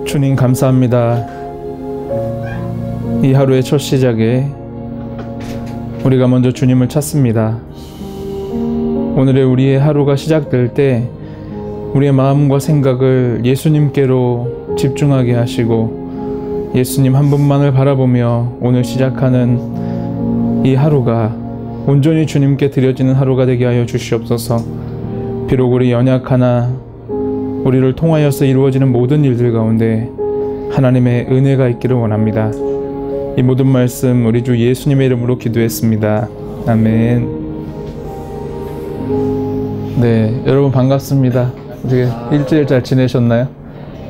주님 감사합니다. 이 하루의 첫 시작에 우리가 먼저 주님을 찾습니다. 오늘의 우리의 하루가 시작될 때 우리의 마음과 생각을 예수님께로 집중하게 하시고 예수님 한 분만을 바라보며 오늘 시작하는 이 하루가 온전히 주님께 드려지는 하루가 되게 하여 주시옵소서. 비록 우리 연약하나 우리를 통하여서 이루어지는 모든 일들 가운데 하나님의 은혜가 있기를 원합니다. 이 모든 말씀 우리 주 예수님의 이름으로 기도했습니다. 아멘. 네, 여러분 반갑습니다. 어떻게 일주일 잘 지내셨나요?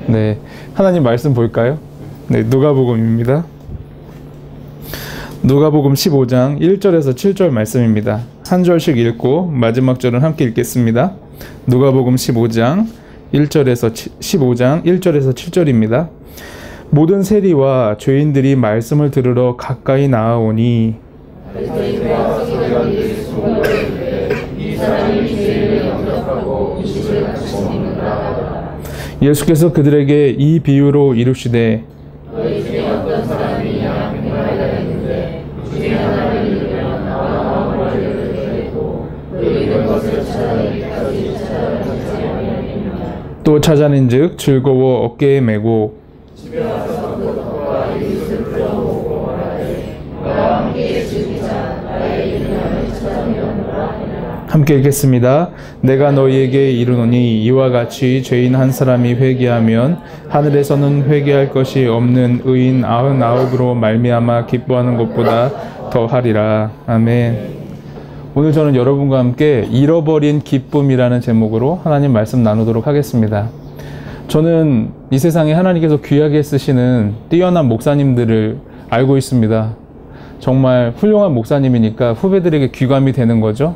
네, 하나님 말씀 볼까요? 네, 누가복음입니다. 누가복음 15장 1절에서 7절 말씀입니다. 한 절씩 읽고 마지막 절은 함께 읽겠습니다. 누가복음 15장 1절에서 7절입니다. 모든 세리와 죄인들이 말씀을 들으러 가까이 나아오니 예수께서 그들에게 이 비유로 이르시되 또 찾아낸즉 즐거워 어깨에 메고 함께 읽겠습니다. 내가 너희에게 이르노니 이와 같이 죄인 한 사람이 회개하면 하늘에서는 회개할 것이 없는 의인 99으로 말미암아 기뻐하는 것보다 더하리라. 아멘. 오늘 저는 여러분과 함께 잃어버린 기쁨이라는 제목으로 하나님 말씀 나누도록 하겠습니다. 저는 이 세상에 하나님께서 귀하게 쓰시는 뛰어난 목사님들을 알고 있습니다. 정말 훌륭한 목사님이니까 후배들에게 귀감이 되는 거죠.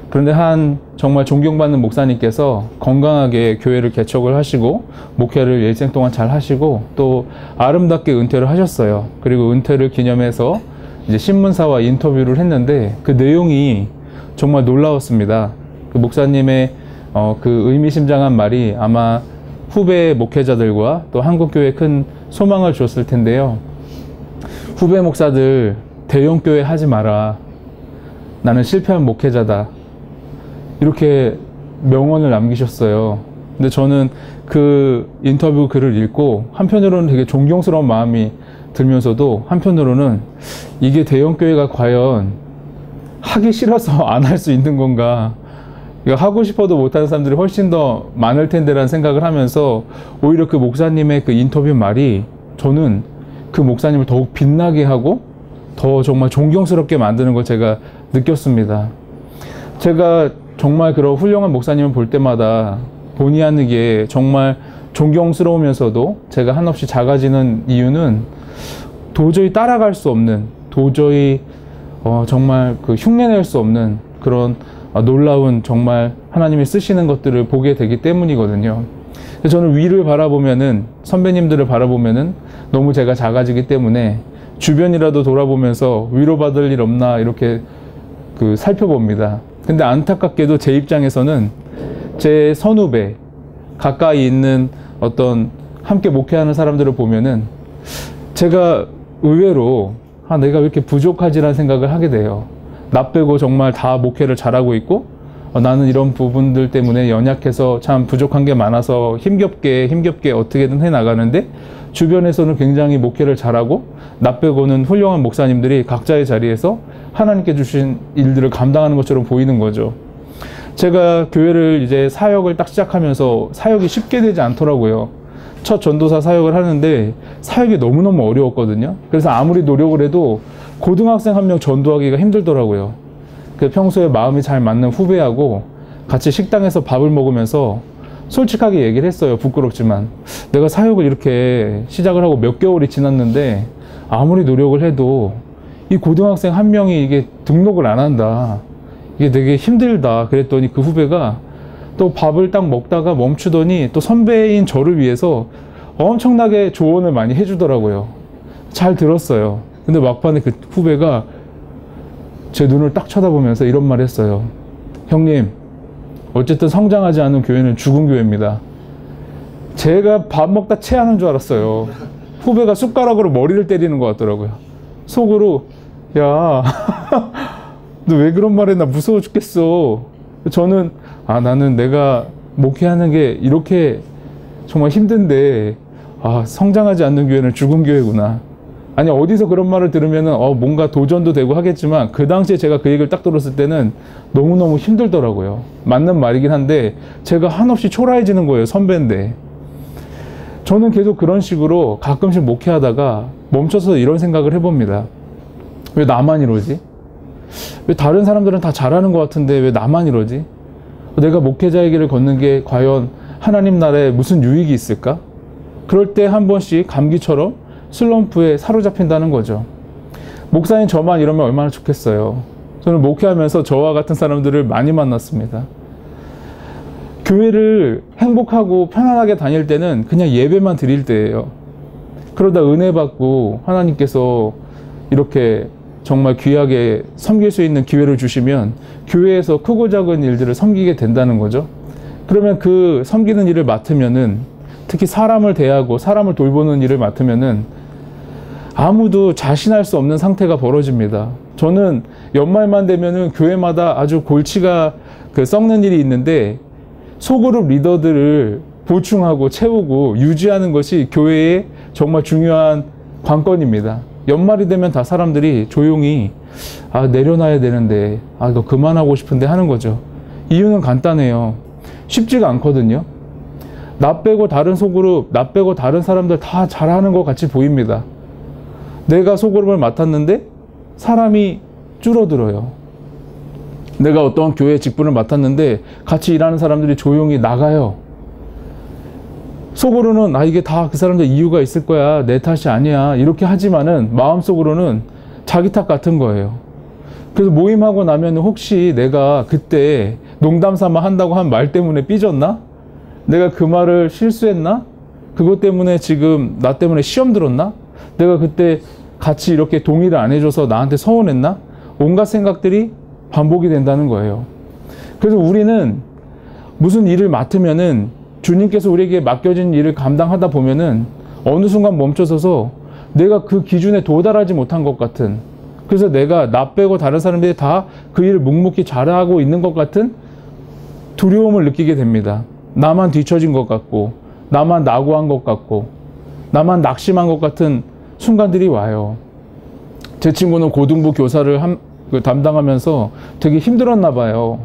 그런데 한 정말 존경받는 목사님께서 건강하게 교회를 개척을 하시고 목회를 일생 동안 잘 하시고 또 아름답게 은퇴를 하셨어요. 그리고 은퇴를 기념해서 이제 신문사와 인터뷰를 했는데 그 내용이 정말 놀라웠습니다. 그 목사님의 그 의미심장한 말이 아마 후배 목회자들과 또 한국교회에 큰 소망을 줬을 텐데요. 후배 목사들 대형교회 하지 마라. 나는 실패한 목회자다. 이렇게 명언을 남기셨어요. 근데 저는 그 인터뷰 글을 읽고 한편으로는 되게 존경스러운 마음이 들면서도 한편으로는 이게 대형교회가 과연 하기 싫어서 안 할 수 있는 건가, 하고 싶어도 못하는 사람들이 훨씬 더 많을 텐데라는 생각을 하면서 오히려 그 목사님의 그 인터뷰 말이 저는 그 목사님을 더욱 빛나게 하고 더 정말 존경스럽게 만드는 걸 제가 느꼈습니다. 제가 정말 그런 훌륭한 목사님을 볼 때마다 본의 아니게 정말 존경스러우면서도 제가 한없이 작아지는 이유는 도저히 따라갈 수 없는, 도저히 정말 그 흉내낼 수 없는 그런 놀라운 정말 하나님이 쓰시는 것들을 보게 되기 때문이거든요. 저는 위를 바라보면은, 선배님들을 바라보면은 너무 제가 작아지기 때문에 주변이라도 돌아보면서 위로받을 일 없나 이렇게 살펴봅니다. 근데 안타깝게도 제 입장에서는 제 선후배, 가까이 있는 어떤 함께 목회하는 사람들을 보면은 제가 의외로 내가 왜 이렇게 부족하지라는 생각을 하게 돼요. 나 빼고 정말 다 목회를 잘하고 있고 나는 이런 부분들 때문에 연약해서 참 부족한 게 많아서 힘겹게 어떻게든 해나가는데 주변에서는 굉장히 목회를 잘하고 나 빼고는 훌륭한 목사님들이 각자의 자리에서 하나님께 주신 일들을 감당하는 것처럼 보이는 거죠. 제가 교회를 이제 사역을 딱 시작하면서 사역이 쉽게 되지 않더라고요. 첫 전도사 사역을 하는데 사역이 너무너무 어려웠거든요. 그래서 아무리 노력을 해도 고등학생 한 명 전도하기가 힘들더라고요. 평소에 마음이 잘 맞는 후배하고 같이 식당에서 밥을 먹으면서 솔직하게 얘기를 했어요. 부끄럽지만 내가 사역을 이렇게 시작을 하고 몇 개월이 지났는데 아무리 노력을 해도 이 고등학생 한 명이 이게 등록을 안 한다. 이게 되게 힘들다. 그랬더니 그 후배가 또 밥을 딱 먹다가 멈추더니 또 선배인 저를 위해서 엄청나게 조언을 많이 해주더라고요. 잘 들었어요. 근데 막판에 그 후배가 제 눈을 딱 쳐다보면서 이런 말 했어요. 형님, 어쨌든 성장하지 않은 교회는 죽은 교회입니다. 제가 밥 먹다 체하는 줄 알았어요. 후배가 숟가락으로 머리를 때리는 것 같더라고요. 속으로 야, 너 왜 그런 말 했나 무서워 죽겠어. 저는 나는 내가 목회하는 게 이렇게 정말 힘든데 성장하지 않는 교회는 죽은 교회구나. 아니 어디서 그런 말을 들으면은 뭔가 도전도 되고 하겠지만 그 당시에 제가 그 얘기를 딱 들었을 때는 너무너무 힘들더라고요. 맞는 말이긴 한데 제가 한없이 초라해지는 거예요. 선배인데. 저는 계속 그런 식으로 가끔씩 목회하다가 멈춰서 이런 생각을 해봅니다. 왜 나만 이러지? 왜 다른 사람들은 다 잘하는 것 같은데 왜 나만 이러지? 내가 목회자의 길을 걷는 게 과연 하나님 나라에 무슨 유익이 있을까? 그럴 때 한 번씩 감기처럼 슬럼프에 사로잡힌다는 거죠. 목사님 저만 이러면 얼마나 좋겠어요. 저는 목회하면서 저와 같은 사람들을 많이 만났습니다. 교회를 행복하고 편안하게 다닐 때는 그냥 예배만 드릴 때예요. 그러다 은혜 받고 하나님께서 이렇게 정말 귀하게 섬길 수 있는 기회를 주시면 교회에서 크고 작은 일들을 섬기게 된다는 거죠. 그러면 그 섬기는 일을 맡으면은, 특히 사람을 대하고 사람을 돌보는 일을 맡으면은 아무도 자신할 수 없는 상태가 벌어집니다. 저는 연말만 되면은 교회마다 아주 골치가 썩는 일이 있는데, 소그룹 리더들을 보충하고 채우고 유지하는 것이 교회의 정말 중요한 관건입니다. 연말이 되면 다 사람들이 조용히 내려놔야 되는데 이거 그만하고 싶은데 하는 거죠. 이유는 간단해요. 쉽지가 않거든요. 나 빼고 다른 소그룹, 나 빼고 다른 사람들 다 잘하는 것 같이 보입니다. 내가 소그룹을 맡았는데 사람이 줄어들어요. 내가 어떤 교회 직분을 맡았는데 같이 일하는 사람들이 조용히 나가요. 속으로는 이게 다 그 사람들 이유가 있을 거야, 내 탓이 아니야, 이렇게 하지만은 마음속으로는 자기 탓 같은 거예요. 그래서 모임하고 나면 혹시 내가 그때 농담 삼아 한다고 한 말 때문에 삐졌나? 내가 그 말을 실수했나? 그것 때문에 지금 나 때문에 시험 들었나? 내가 그때 같이 이렇게 동의를 안 해줘서 나한테 서운했나? 온갖 생각들이 반복이 된다는 거예요. 그래서 우리는 무슨 일을 맡으면은, 주님께서 우리에게 맡겨진 일을 감당하다 보면은 어느 순간 멈춰서서 내가 그 기준에 도달하지 못한 것 같은, 그래서 내가 나 빼고 다른 사람들이 다 그 일을 묵묵히 잘하고 있는 것 같은 두려움을 느끼게 됩니다. 나만 뒤처진 것 같고, 나만 낙오한 것 같고, 나만 낙심한 것 같은 순간들이 와요. 제 친구는 고등부 교사를 담당하면서 되게 힘들었나 봐요.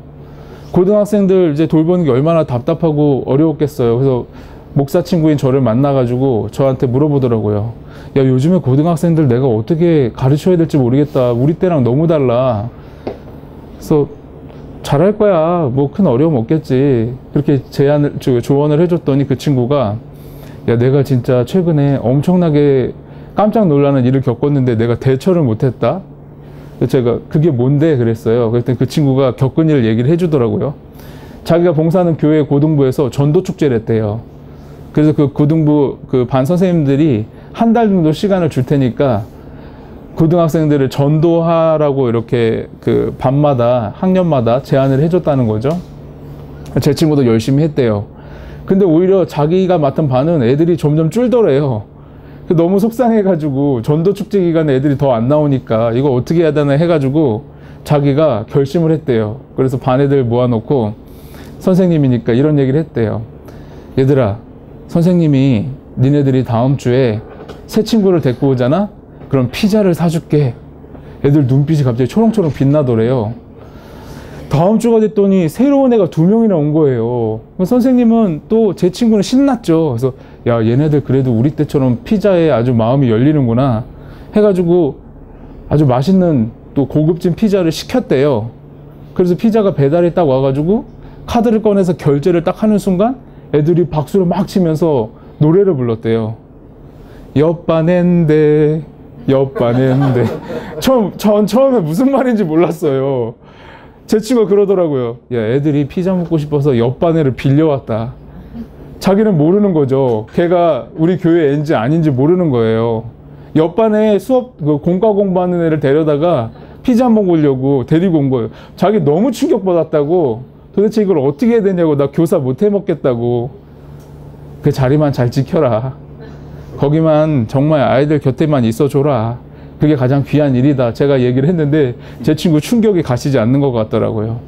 고등학생들 이제 돌보는 게 얼마나 답답하고 어려웠겠어요. 그래서 목사 친구인 저를 만나가지고 저한테 물어보더라고요. 야, 요즘에 고등학생들 내가 어떻게 가르쳐야 될지 모르겠다. 우리 때랑 너무 달라. 그래서 잘할 거야. 뭐 큰 어려움 없겠지. 그렇게 조언을 해줬더니 그 친구가, 야, 내가 진짜 최근에 엄청나게 깜짝 놀라는 일을 겪었는데 내가 대처를 못했다. 제가 그게 뭔데 그랬어요. 그랬더니 그 친구가 겪은 일을 얘기를 해주더라고요. 자기가 봉사하는 교회 고등부에서 전도 축제를 했대요. 그래서 그 고등부 반 선생님들이 한 달 정도 시간을 줄 테니까 고등학생들을 전도하라고 이렇게 반마다 학년마다 제안을 해줬다는 거죠. 제 친구도 열심히 했대요. 근데 오히려 자기가 맡은 반은 애들이 점점 줄더래요. 너무 속상해가지고 전도 축제 기간에 애들이 더 안 나오니까 이거 어떻게 해야 되나 해가지고 자기가 결심을 했대요. 그래서 반 애들 모아놓고 선생님이니까 이런 얘기를 했대요. 얘들아, 선생님이 니네들이 다음 주에 새 친구를 데리고 오잖아? 그럼 피자를 사줄게. 애들 눈빛이 갑자기 초롱초롱 빛나더래요. 다음 주가 됐더니 새로운 애가 2명이나 온 거예요. 선생님은 또 제 친구는 신났죠. 그래서 야, 얘네들 그래도 우리 때처럼 피자에 아주 마음이 열리는구나 해가지고 아주 맛있는 또 고급진 피자를 시켰대요. 그래서 피자가 배달이 딱 와가지고 카드를 꺼내서 결제를 딱 하는 순간 애들이 박수를 막 치면서 노래를 불렀대요. 옆반인데 옆반인데. 전 처음에 무슨 말인지 몰랐어요. 제 친구가 그러더라고요. 야, 애들이 피자 먹고 싶어서 옆반애를 빌려왔다. 자기는 모르는 거죠. 걔가 우리 교회 애인지 아닌지 모르는 거예요. 옆반에 수업 공과 공부하는 애를 데려다가 피자 먹으려고 데리고 온 거예요. 자기 너무 충격받았다고. 도대체 이걸 어떻게 해야 되냐고. 나 교사 못 해 먹겠다고. 그 자리만 잘 지켜라. 거기만 정말 아이들 곁에만 있어줘라. 그게 가장 귀한 일이다. 제가 얘기를 했는데 제 친구 충격이 가시지 않는 것 같더라고요.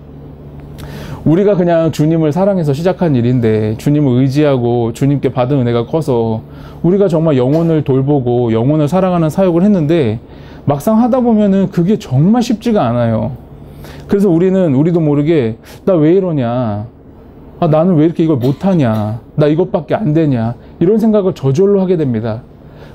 우리가 그냥 주님을 사랑해서 시작한 일인데 주님을 의지하고 주님께 받은 은혜가 커서 우리가 정말 영혼을 돌보고 영혼을 사랑하는 사역을 했는데 막상 하다 보면은 그게 정말 쉽지가 않아요. 그래서 우리도 모르게 나 왜 이러냐, 나는 왜 이렇게 이걸 못하냐, 나 이것밖에 안 되냐, 이런 생각을 저절로 하게 됩니다.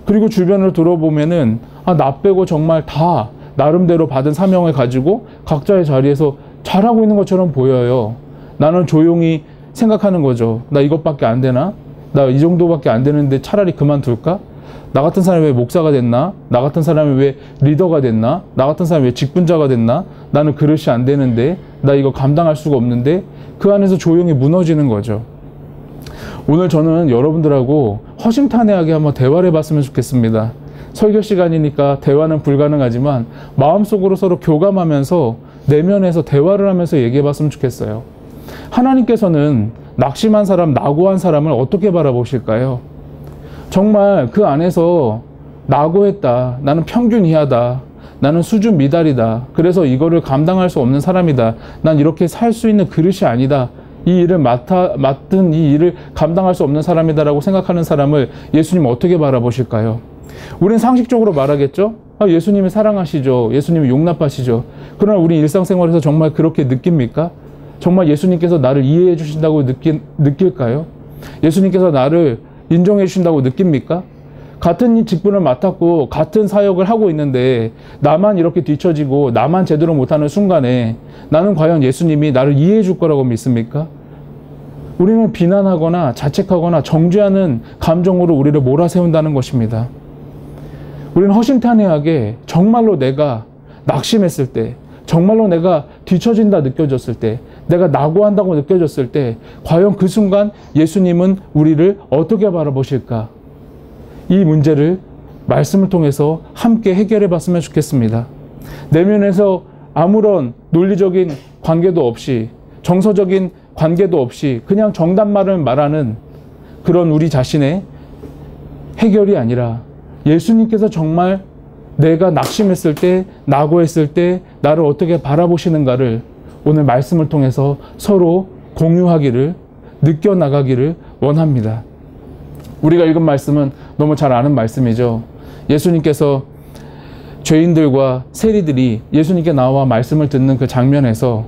그리고 주변을 돌아보면은 나 빼고 정말 다 나름대로 받은 사명을 가지고 각자의 자리에서 잘하고 있는 것처럼 보여요. 나는 조용히 생각하는 거죠. 나 이것밖에 안 되나? 나 이 정도밖에 안 되는데 차라리 그만둘까? 나 같은 사람이 왜 목사가 됐나? 나 같은 사람이 왜 리더가 됐나? 나 같은 사람이 왜 직분자가 됐나? 나는 그릇이 안 되는데, 나 이거 감당할 수가 없는데, 그 안에서 조용히 무너지는 거죠. 오늘 저는 여러분들하고 허심탄회하게 한번 대화를 해봤으면 좋겠습니다. 설교 시간이니까 대화는 불가능하지만 마음속으로 서로 교감하면서 내면에서 대화를 하면서 얘기해봤으면 좋겠어요. 하나님께서는 낙심한 사람, 낙오한 사람을 어떻게 바라보실까요? 정말 그 안에서 낙오했다, 나는 평균 이하다, 나는 수준 미달이다, 그래서 이거를 감당할 수 없는 사람이다, 난 이렇게 살 수 있는 그릇이 아니다, 이 일을 맡은 이 일을 감당할 수 없는 사람이다라고 생각하는 사람을 예수님 어떻게 바라보실까요? 우리는 상식적으로 말하겠죠? 예수님이 사랑하시죠, 예수님이 용납하시죠. 그러나 우리 일상생활에서 정말 그렇게 느낍니까? 정말 예수님께서 나를 이해해 주신다고 느낄까요? 예수님께서 나를 인정해 주신다고 느낍니까? 같은 직분을 맡았고 같은 사역을 하고 있는데 나만 이렇게 뒤처지고 나만 제대로 못하는 순간에 나는 과연 예수님이 나를 이해해 줄 거라고 믿습니까? 우리는 비난하거나 자책하거나 정죄하는 감정으로 우리를 몰아세운다는 것입니다. 우리는 허심탄회하게 정말로 내가 낙심했을 때, 정말로 내가 뒤처진다 느껴졌을 때, 내가 낙오한다고 느껴졌을 때 과연 그 순간 예수님은 우리를 어떻게 바라보실까? 이 문제를 말씀을 통해서 함께 해결해 봤으면 좋겠습니다. 내면에서 아무런 논리적인 관계도 없이, 정서적인 관계도 없이 그냥 정답말을 말하는 그런 우리 자신의 해결이 아니라 예수님께서 정말 내가 낙심했을 때, 낙오했을 때 나를 어떻게 바라보시는가를 오늘 말씀을 통해서 서로 공유하기를, 느껴나가기를 원합니다. 우리가 읽은 말씀은 너무 잘 아는 말씀이죠. 예수님께서 죄인들과 세리들이 예수님께 나와 말씀을 듣는 그 장면에서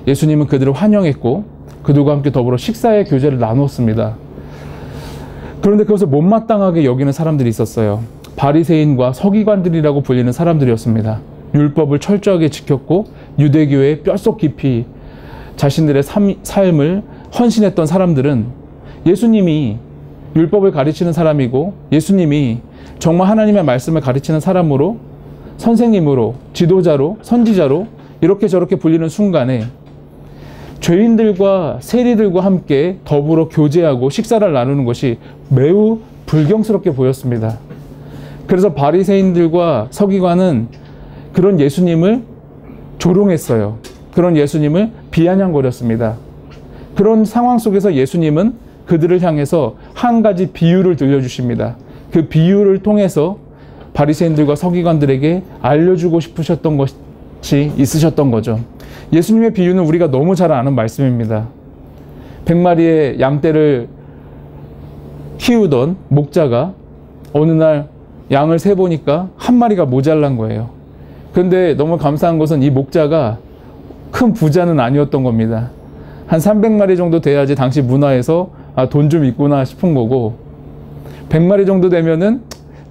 예수님은 그들을 환영했고 그들과 함께 더불어 식사의 교제를 나누었습니다. 그런데 그것을 못마땅하게 여기는 사람들이 있었어요. 바리새인과 서기관들이라고 불리는 사람들이었습니다. 율법을 철저하게 지켰고 유대교에 뼛속 깊이 자신들의 삶을 헌신했던 사람들은 예수님이 율법을 가르치는 사람이고 예수님이 정말 하나님의 말씀을 가르치는 사람으로, 선생님으로, 지도자로, 선지자로 이렇게 저렇게 불리는 순간에 죄인들과 세리들과 함께 더불어 교제하고 식사를 나누는 것이 매우 불경스럽게 보였습니다. 그래서 바리새인들과 서기관은 그런 예수님을 조롱했어요. 그런 예수님을 비아냥거렸습니다. 그런 상황 속에서 예수님은 그들을 향해서 한 가지 비유를 들려주십니다. 그 비유를 통해서 바리새인들과 서기관들에게 알려주고 싶으셨던 것이 있으셨던 거죠. 예수님의 비유는 우리가 너무 잘 아는 말씀입니다. 100마리의 양떼를 키우던 목자가 어느 날 양을 세보니까 한 마리가 모자란 거예요. 그런데 너무 감사한 것은 이 목자가 큰 부자는 아니었던 겁니다. 한 300마리 정도 돼야지 당시 문화에서 돈 좀 있구나 싶은 거고, 100마리 정도 되면은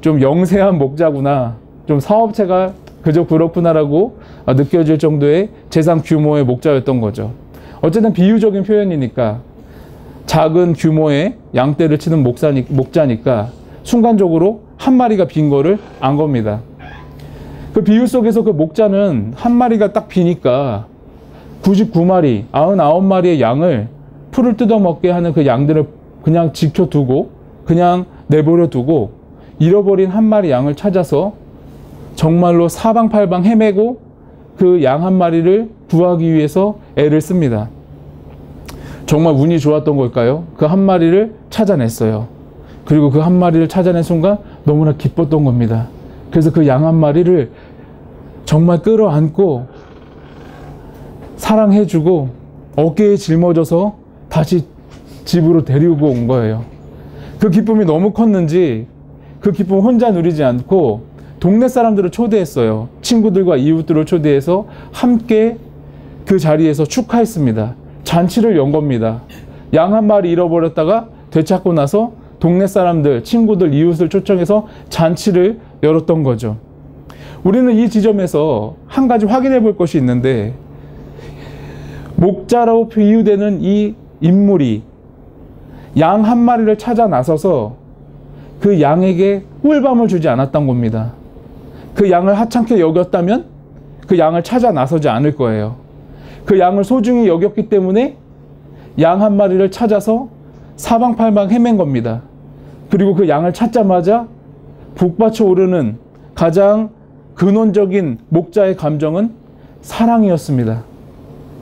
좀 영세한 목자구나, 좀 사업체가 그저 그렇구나라고 느껴질 정도의 재산 규모의 목자였던 거죠. 어쨌든 비유적인 표현이니까 작은 규모의 양떼를 치는 목자니까 순간적으로 한 마리가 빈 거를 안 겁니다. 그 비유 속에서 그 목자는 한 마리가 딱 비니까 99마리, 99마리의 양을 풀을 뜯어먹게 하는 그 양들을 그냥 지켜두고 그냥 내버려 두고 잃어버린 한 마리 양을 찾아서 정말로 사방팔방 헤매고 그 양 한 마리를 구하기 위해서 애를 씁니다. 정말 운이 좋았던 걸까요? 그 한 마리를 찾아냈어요. 그리고 그 한 마리를 찾아낸 순간 너무나 기뻤던 겁니다. 그래서 그 양 한 마리를 정말 끌어안고 사랑해주고 어깨에 짊어져서 다시 집으로 데리고 온 거예요. 그 기쁨이 너무 컸는지 그 기쁨 혼자 누리지 않고 동네 사람들을 초대했어요. 친구들과 이웃들을 초대해서 함께 그 자리에서 축하했습니다. 잔치를 연 겁니다. 양 한 마리 잃어버렸다가 되찾고 나서 동네 사람들, 친구들, 이웃을 초청해서 잔치를 열었던 거죠. 우리는 이 지점에서 한 가지 확인해 볼 것이 있는데, 목자라고 비유되는 이 인물이 양 한 마리를 찾아 나서서 그 양에게 꿀밤을 주지 않았던 겁니다. 그 양을 하찮게 여겼다면 그 양을 찾아 나서지 않을 거예요. 그 양을 소중히 여겼기 때문에 양 한 마리를 찾아서 사방팔방 헤맨 겁니다. 그리고 그 양을 찾자마자 북받쳐 오르는 가장 근원적인 목자의 감정은 사랑이었습니다.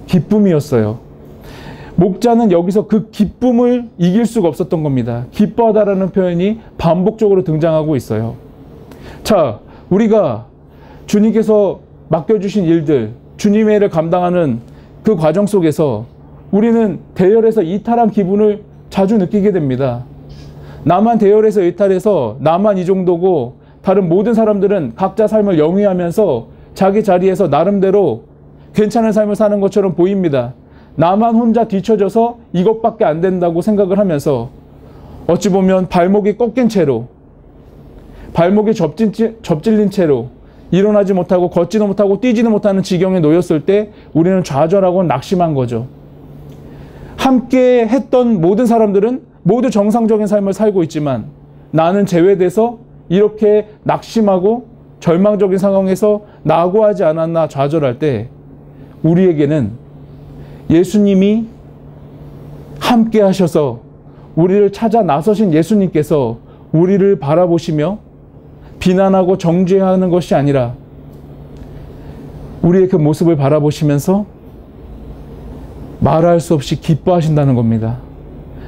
기쁨이었어요. 목자는 여기서 그 기쁨을 이길 수가 없었던 겁니다. 기뻐하다라는 표현이 반복적으로 등장하고 있어요. 자, 우리가 주님께서 맡겨주신 일들, 주님의 일을 감당하는 그 과정 속에서 우리는 대열에서 이탈한 기분을 자주 느끼게 됩니다. 나만 대열에서 이탈해서 나만 이 정도고 다른 모든 사람들은 각자 삶을 영위하면서 자기 자리에서 나름대로 괜찮은 삶을 사는 것처럼 보입니다. 나만 혼자 뒤처져서 이것밖에 안 된다고 생각을 하면서 어찌 보면 발목이 꺾인 채로, 발목이 접질린 채로 일어나지 못하고 걷지도 못하고 뛰지도 못하는 지경에 놓였을 때 우리는 좌절하고 낙심한 거죠. 함께 했던 모든 사람들은 모두 정상적인 삶을 살고 있지만 나는 제외돼서 이렇게 낙심하고 절망적인 상황에서 낙오하지 않았나 좌절할 때 우리에게는 예수님이 함께 하셔서 우리를 찾아 나서신 예수님께서 우리를 바라보시며 비난하고 정죄하는 것이 아니라 우리의 그 모습을 바라보시면서 말할 수 없이 기뻐하신다는 겁니다.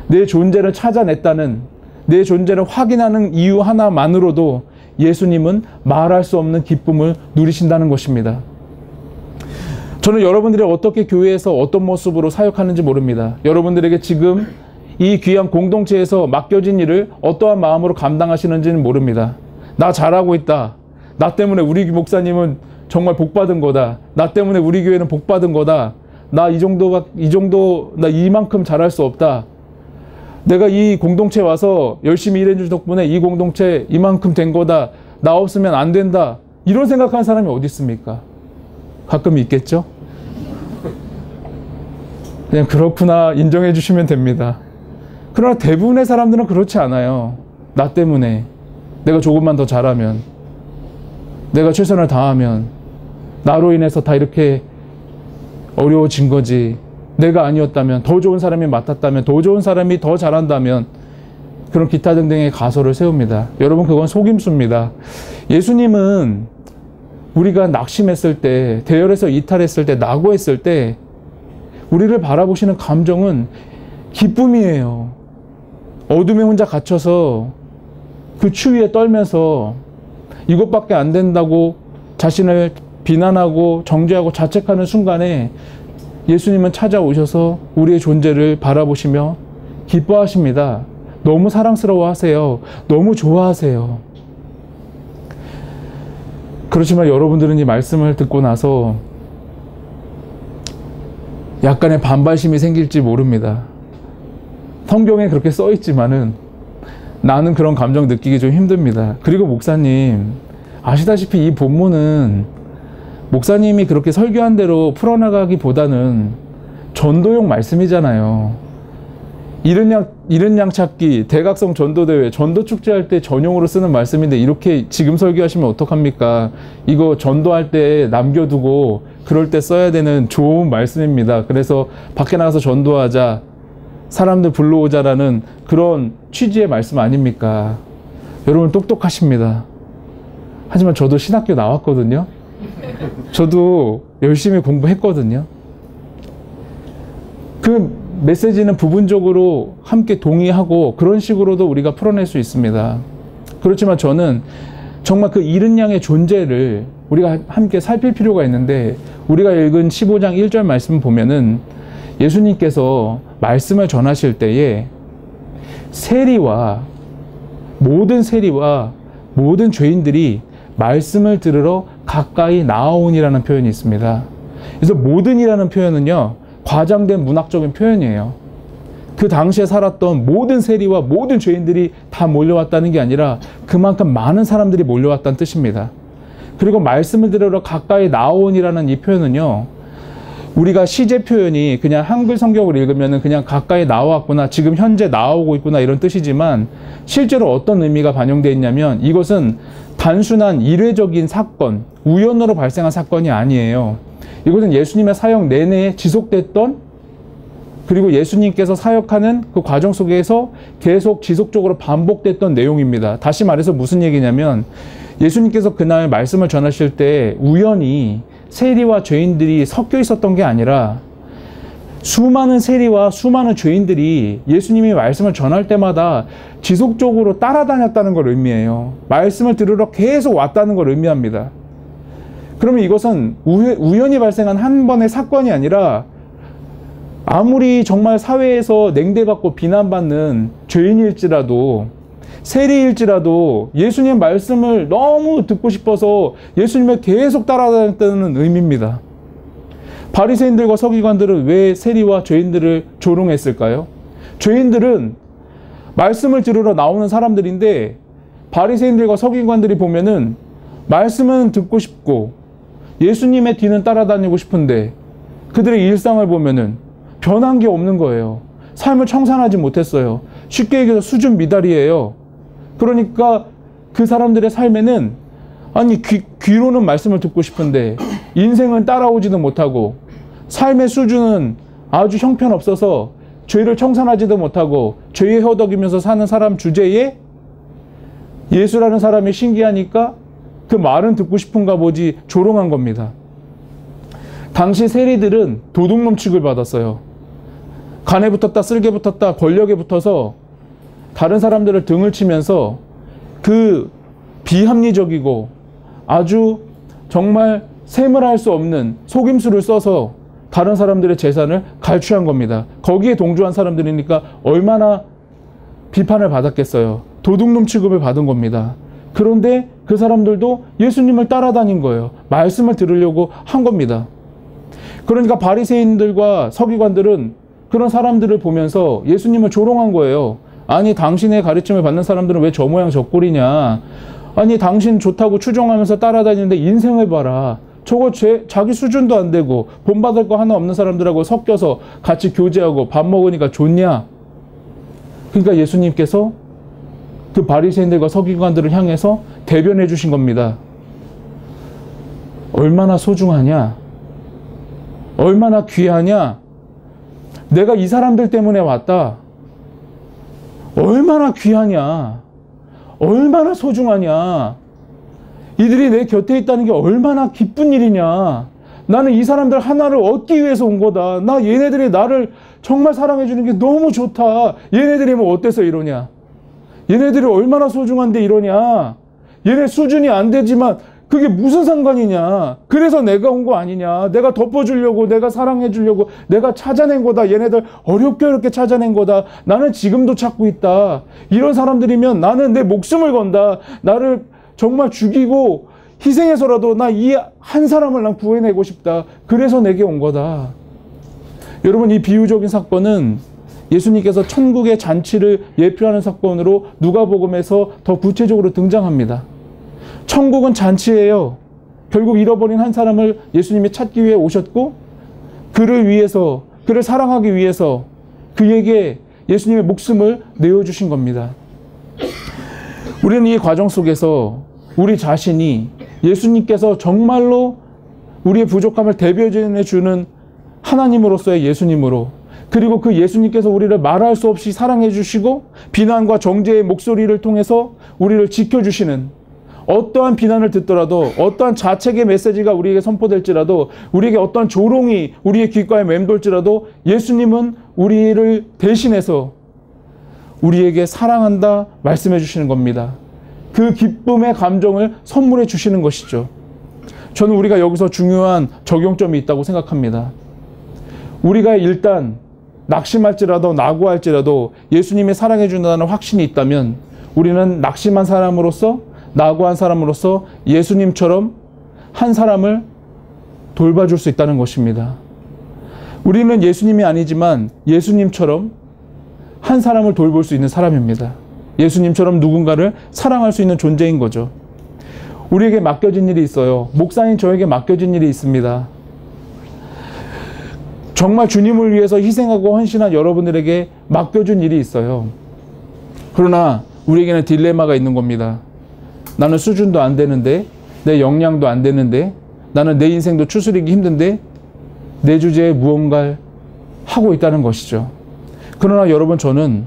내 존재를 찾아냈다는, 내 존재를 확인하는 이유 하나만으로도 예수님은 말할 수 없는 기쁨을 누리신다는 것입니다. 저는 여러분들이 어떻게 교회에서 어떤 모습으로 사역하는지 모릅니다. 여러분들에게 지금 이 귀한 공동체에서 맡겨진 일을 어떠한 마음으로 감당하시는지는 모릅니다. 나 잘하고 있다. 나 때문에 우리 목사님은 정말 복받은 거다. 나 때문에 우리 교회는 복받은 거다. 나 나 이만큼 잘할 수 없다. 내가 이 공동체에 와서 열심히 일해준 덕분에 이 공동체 이만큼 된 거다. 나 없으면 안 된다. 이런 생각하는 사람이 어디 있습니까? 가끔 있겠죠? 그냥 그렇구나 인정해 주시면 됩니다. 그러나 대부분의 사람들은 그렇지 않아요. 나 때문에 내가 조금만 더 잘하면, 내가 최선을 다하면 나로 인해서 다 이렇게 어려워진 거지. 내가 아니었다면, 더 좋은 사람이 맡았다면, 더 좋은 사람이 더 잘한다면, 그런 기타 등등의 가설을 세웁니다. 여러분, 그건 속임수입니다. 예수님은 우리가 낙심했을 때, 대열에서 이탈했을 때, 낙오했을 때 우리를 바라보시는 감정은 기쁨이에요. 어둠에 혼자 갇혀서 그 추위에 떨면서 이것밖에 안 된다고 자신을 비난하고 정죄하고 자책하는 순간에 예수님은 찾아오셔서 우리의 존재를 바라보시며 기뻐하십니다. 너무 사랑스러워하세요. 너무 좋아하세요. 그렇지만 여러분들은 이 말씀을 듣고 나서 약간의 반발심이 생길지 모릅니다. 성경에 그렇게 써 있지만은 나는 그런 감정 느끼기 좀 힘듭니다. 그리고 목사님, 아시다시피 이 본문은 목사님이 그렇게 설교한 대로 풀어나가기보다는 전도용 말씀이잖아요. 이른 양 찾기, 대각성 전도대회, 전도축제할 때 전용으로 쓰는 말씀인데 이렇게 지금 설교하시면 어떡합니까? 이거 전도할 때 남겨두고 그럴 때 써야 되는 좋은 말씀입니다. 그래서 밖에 나가서 전도하자, 사람들 불러오자라는 그런 취지의 말씀 아닙니까? 여러분 똑똑하십니다. 하지만 저도 신학교 나왔거든요. 저도 열심히 공부했거든요. 그 메시지는 부분적으로 함께 동의하고 그런 식으로도 우리가 풀어낼 수 있습니다. 그렇지만 저는 정말 그 잃은 양의 존재를 우리가 함께 살필 필요가 있는데, 우리가 읽은 15장 1절 말씀 보면은 예수님께서 말씀을 전하실 때에 모든 세리와 모든 죄인들이 말씀을 들으러 가까이 나아오니라는 표현이 있습니다. 그래서 모든이라는 표현은요, 과장된 문학적인 표현이에요. 그 당시에 살았던 모든 세리와 모든 죄인들이 다 몰려왔다는 게 아니라 그만큼 많은 사람들이 몰려왔다는 뜻입니다. 그리고 말씀을 들으러 가까이 나아오니라는 이 표현은요, 우리가 시제 표현이 그냥 한글 성경을 읽으면 그냥 가까이 나왔구나, 지금 현재 나오고 있구나 이런 뜻이지만, 실제로 어떤 의미가 반영되어 있냐면 이것은 단순한 일회적인 사건, 우연으로 발생한 사건이 아니에요. 이것은 예수님의 사역 내내 지속됐던, 그리고 예수님께서 사역하는 그 과정 속에서 계속 지속적으로 반복됐던 내용입니다. 다시 말해서 무슨 얘기냐면, 예수님께서 그날 말씀을 전하실 때 우연히 세리와 죄인들이 섞여 있었던 게 아니라 수많은 세리와 수많은 죄인들이 예수님이 말씀을 전할 때마다 지속적으로 따라다녔다는 걸 의미해요. 말씀을 들으러 계속 왔다는 걸 의미합니다. 그러면 이것은 우연히 발생한 한 번의 사건이 아니라, 아무리 정말 사회에서 냉대받고 비난받는 죄인일지라도, 세리일지라도 예수님 말씀을 너무 듣고 싶어서 예수님을 계속 따라다녔다는 의미입니다. 바리새인들과 서기관들은 왜 세리와 죄인들을 조롱했을까요? 죄인들은 말씀을 들으러 나오는 사람들인데, 바리새인들과 서기관들이 보면은 말씀은 듣고 싶고 예수님의 뒤는 따라다니고 싶은데 그들의 일상을 보면은 변한 게 없는 거예요. 삶을 청산하지 못했어요. 쉽게 얘기해서 수준 미달이에요. 그러니까 그 사람들의 삶에는, 아니 귀로는 말씀을 듣고 싶은데 인생은 따라오지도 못하고, 삶의 수준은 아주 형편없어서 죄를 청산하지도 못하고 죄에 허덕이면서 사는 사람 주제에 예수라는 사람이 신기하니까 그 말은 듣고 싶은가 보지 조롱한 겁니다. 당시 세리들은 도둑놈 취급을 받았어요. 간에 붙었다, 쓸개 붙었다, 권력에 붙어서 다른 사람들을 등을 치면서 그 비합리적이고 아주 정말 셈을 할 수 없는 속임수를 써서 다른 사람들의 재산을 갈취한 겁니다. 거기에 동조한 사람들이니까 얼마나 비판을 받았겠어요. 도둑놈 취급을 받은 겁니다. 그런데 그 사람들도 예수님을 따라다닌 거예요. 말씀을 들으려고 한 겁니다. 그러니까 바리새인들과 서기관들은 그런 사람들을 보면서 예수님을 조롱한 거예요. 아니 당신의 가르침을 받는 사람들은 왜 저 모양 저 꼴이냐, 아니 당신 좋다고 추종하면서 따라다니는데 인생을 봐라, 저거 자기 수준도 안 되고 본받을 거 하나 없는 사람들하고 섞여서 같이 교제하고 밥 먹으니까 좋냐. 그러니까 예수님께서 그 바리새인들과 서기관들을 향해서 대변해 주신 겁니다. 얼마나 소중하냐, 얼마나 귀하냐, 내가 이 사람들 때문에 왔다, 얼마나 귀하냐, 얼마나 소중하냐, 이들이 내 곁에 있다는 게 얼마나 기쁜 일이냐, 나는 이 사람들 하나를 얻기 위해서 온 거다, 나 얘네들이 나를 정말 사랑해 주는 게 너무 좋다, 얘네들이 뭐 어때서 이러냐, 얘네들이 얼마나 소중한데 이러냐, 얘네 수준이 안 되지만 그게 무슨 상관이냐, 그래서 내가 온 거 아니냐, 내가 덮어주려고, 내가 사랑해 주려고 내가 찾아낸 거다, 얘네들 어렵게 찾아낸 거다, 나는 지금도 찾고 있다, 이런 사람들이면 나는 내 목숨을 건다, 나를 정말 죽이고 희생해서라도 나 이 한 사람을 난 구해내고 싶다, 그래서 내게 온 거다. 여러분, 이 비유적인 사건은 예수님께서 천국의 잔치를 예표하는 사건으로 누가복음에서 더 구체적으로 등장합니다. 천국은 잔치예요. 결국 잃어버린 한 사람을 예수님이 찾기 위해 오셨고, 그를 위해서, 그를 사랑하기 위해서 그에게 예수님의 목숨을 내어주신 겁니다. 우리는 이 과정 속에서 우리 자신이 예수님께서 정말로 우리의 부족함을 대변해 주는 하나님으로서의 예수님으로, 그리고 그 예수님께서 우리를 말할 수 없이 사랑해 주시고 비난과 정죄의 목소리를 통해서 우리를 지켜주시는, 어떠한 비난을 듣더라도, 어떠한 자책의 메시지가 우리에게 선포될지라도, 우리에게 어떠한 조롱이 우리의 귓가에 맴돌지라도 예수님은 우리를 대신해서 우리에게 사랑한다 말씀해 주시는 겁니다. 그 기쁨의 감정을 선물해 주시는 것이죠. 저는 우리가 여기서 중요한 적용점이 있다고 생각합니다. 우리가 일단 낙심할지라도 낙오할지라도 예수님이 사랑해 준다는 확신이 있다면 우리는 낙심한 사람으로서, 낙오한 사람으로서 예수님처럼 한 사람을 돌봐줄 수 있다는 것입니다. 우리는 예수님이 아니지만 예수님처럼 한 사람을 돌볼 수 있는 사람입니다. 예수님처럼 누군가를 사랑할 수 있는 존재인 거죠. 우리에게 맡겨진 일이 있어요. 목사인 저에게 맡겨진 일이 있습니다. 정말 주님을 위해서 희생하고 헌신한 여러분들에게 맡겨준 일이 있어요. 그러나 우리에게는 딜레마가 있는 겁니다. 나는 수준도 안 되는데, 내 역량도 안 되는데, 나는 내 인생도 추스리기 힘든데 내 주제에 무언가를 하고 있다는 것이죠. 그러나 여러분, 저는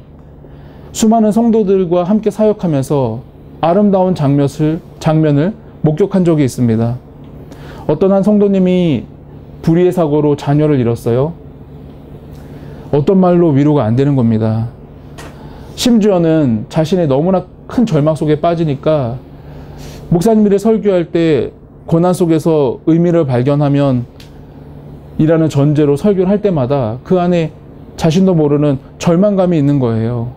수많은 성도들과 함께 사역하면서 아름다운 장면을 목격한 적이 있습니다. 어떤 한 성도님이 불의의 사고로 자녀를 잃었어요. 어떤 말로 위로가 안 되는 겁니다. 심지어는 자신의 너무나 큰 절망 속에 빠지니까 목사님들이 설교할 때 고난 속에서 의미를 발견하면 이라는 전제로 설교를 할 때마다 그 안에 자신도 모르는 절망감이 있는 거예요.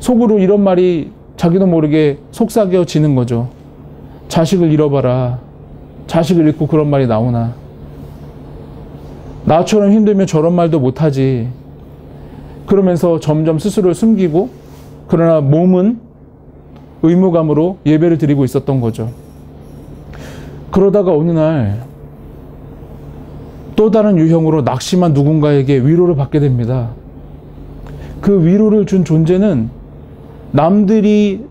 속으로 이런 말이 자기도 모르게 속삭여지는 거죠. 자식을 잃어봐라. 자식을 잃고 그런 말이 나오나. 나처럼 힘들면 저런 말도 못하지. 그러면서 점점 스스로를 숨기고, 그러나 몸은 의무감으로 예배를 드리고 있었던 거죠. 그러다가 어느 날 또 다른 유형으로 낙심한 누군가에게 위로를 받게 됩니다. 그 위로를 준 존재는 남들이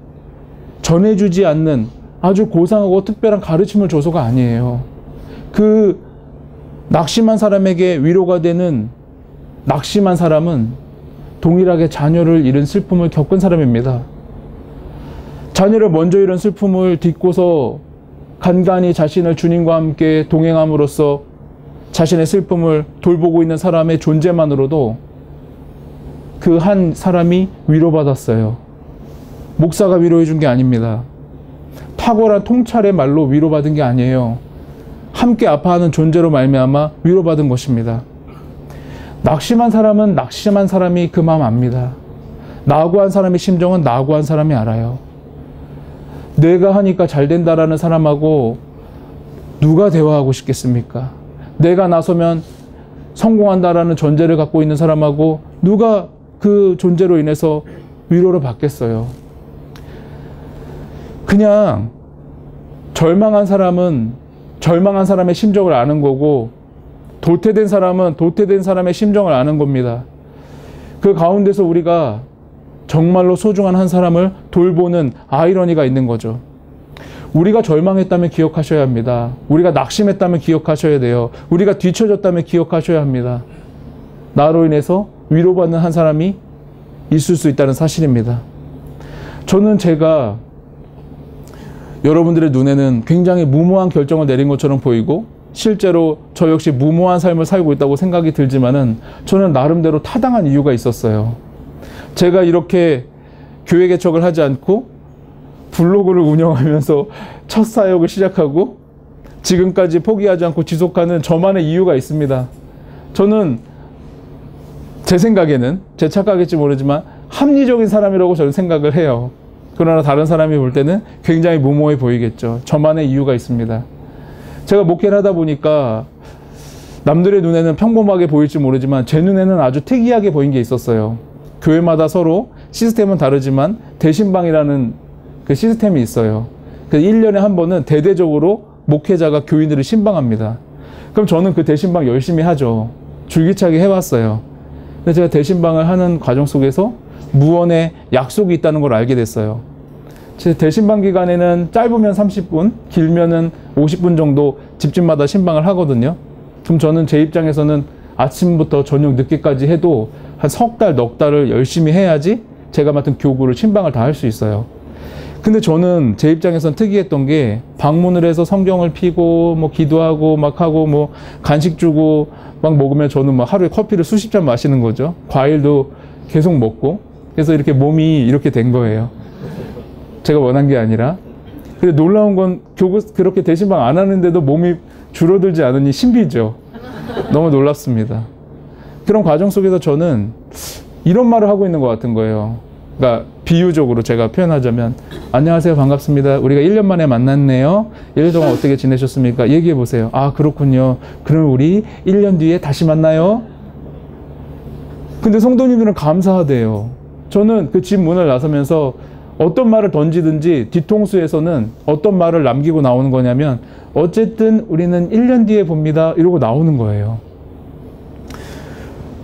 전해주지 않는 아주 고상하고 특별한 가르침을 줘서가 아니에요. 그 낙심한 사람에게 위로가 되는 낙심한 사람은 동일하게 자녀를 잃은 슬픔을 겪은 사람입니다. 자녀를 먼저 잃은 슬픔을 딛고서 간간히 자신을 주님과 함께 동행함으로써 자신의 슬픔을 돌보고 있는 사람의 존재만으로도 그 한 사람이 위로받았어요. 목사가 위로해 준 게 아닙니다. 탁월한 통찰의 말로 위로받은 게 아니에요. 함께 아파하는 존재로 말미암아 위로받은 것입니다. 낙심한 사람은 낙심한 사람이 그 마음 압니다. 낙오한 사람의 심정은 낙오한 사람이 알아요. 내가 하니까 잘 된다라는 사람하고 누가 대화하고 싶겠습니까? 내가 나서면 성공한다라는 전제를 갖고 있는 사람하고 누가 그 존재로 인해서 위로를 받겠어요? 그냥 절망한 사람은 절망한 사람의 심정을 아는 거고, 도태된 사람은 도태된 사람의 심정을 아는 겁니다. 그 가운데서 우리가 정말로 소중한 한 사람을 돌보는 아이러니가 있는 거죠. 우리가 절망했다면 기억하셔야 합니다. 우리가 낙심했다면 기억하셔야 돼요. 우리가 뒤처졌다면 기억하셔야 합니다. 나로 인해서 위로받는 한 사람이 있을 수 있다는 사실입니다. 저는 제가 여러분들의 눈에는 굉장히 무모한 결정을 내린 것처럼 보이고, 실제로 저 역시 무모한 삶을 살고 있다고 생각이 들지만은 저는 나름대로 타당한 이유가 있었어요. 제가 이렇게 교회 개척을 하지 않고 블로그를 운영하면서 첫 사역을 시작하고 지금까지 포기하지 않고 지속하는 저만의 이유가 있습니다. 저는 제 생각에는, 제 착각일지 모르지만 합리적인 사람이라고 저는 생각을 해요. 그러나 다른 사람이 볼 때는 굉장히 무모해 보이겠죠. 저만의 이유가 있습니다. 제가 목회를 하다 보니까 남들의 눈에는 평범하게 보일지 모르지만 제 눈에는 아주 특이하게 보인 게 있었어요. 교회마다 서로 시스템은 다르지만 대신방이라는 그 시스템이 있어요. 그 1년에 한 번은 대대적으로 목회자가 교인들을 신방합니다. 그럼 저는 그 대신방 열심히 하죠. 줄기차게 해왔어요. 근데 제가 대신방을 하는 과정 속에서 무언의 약속이 있다는 걸 알게 됐어요. 제 대신방 기간에는 짧으면 30분, 길면은 50분 정도 집집마다 신방을 하거든요. 그럼 저는 제 입장에서는 아침부터 저녁 늦게까지 해도 한 석 달, 넉 달을 열심히 해야지 제가 맡은 교구를 신방을 다 할 수 있어요. 근데 저는 제 입장에선 특이했던 게 방문을 해서 성경을 피고 뭐 기도하고 막 하고 뭐 간식 주고 막 먹으면 저는 막 하루에 커피를 수십 잔 마시는 거죠. 과일도 계속 먹고. 그래서 이렇게 몸이 이렇게 된 거예요. 제가 원한 게 아니라. 근데 놀라운 건 그렇게 대신방 안 하는데도 몸이 줄어들지 않으니 신비죠. 너무 놀랍습니다. 그런 과정 속에서 저는 이런 말을 하고 있는 것 같은 거예요. 그러니까 비유적으로 제가 표현하자면, 안녕하세요, 반갑습니다. 우리가 1년 만에 만났네요. 1년 동안 어떻게 지내셨습니까? 얘기해 보세요. 아, 그렇군요. 그럼 우리 1년 뒤에 다시 만나요. 근데 성도님들은 감사하대요. 저는 그 집 문을 나서면서 어떤 말을 던지든지 뒤통수에서는 어떤 말을 남기고 나오는 거냐면, 어쨌든 우리는 1년 뒤에 봅니다, 이러고 나오는 거예요.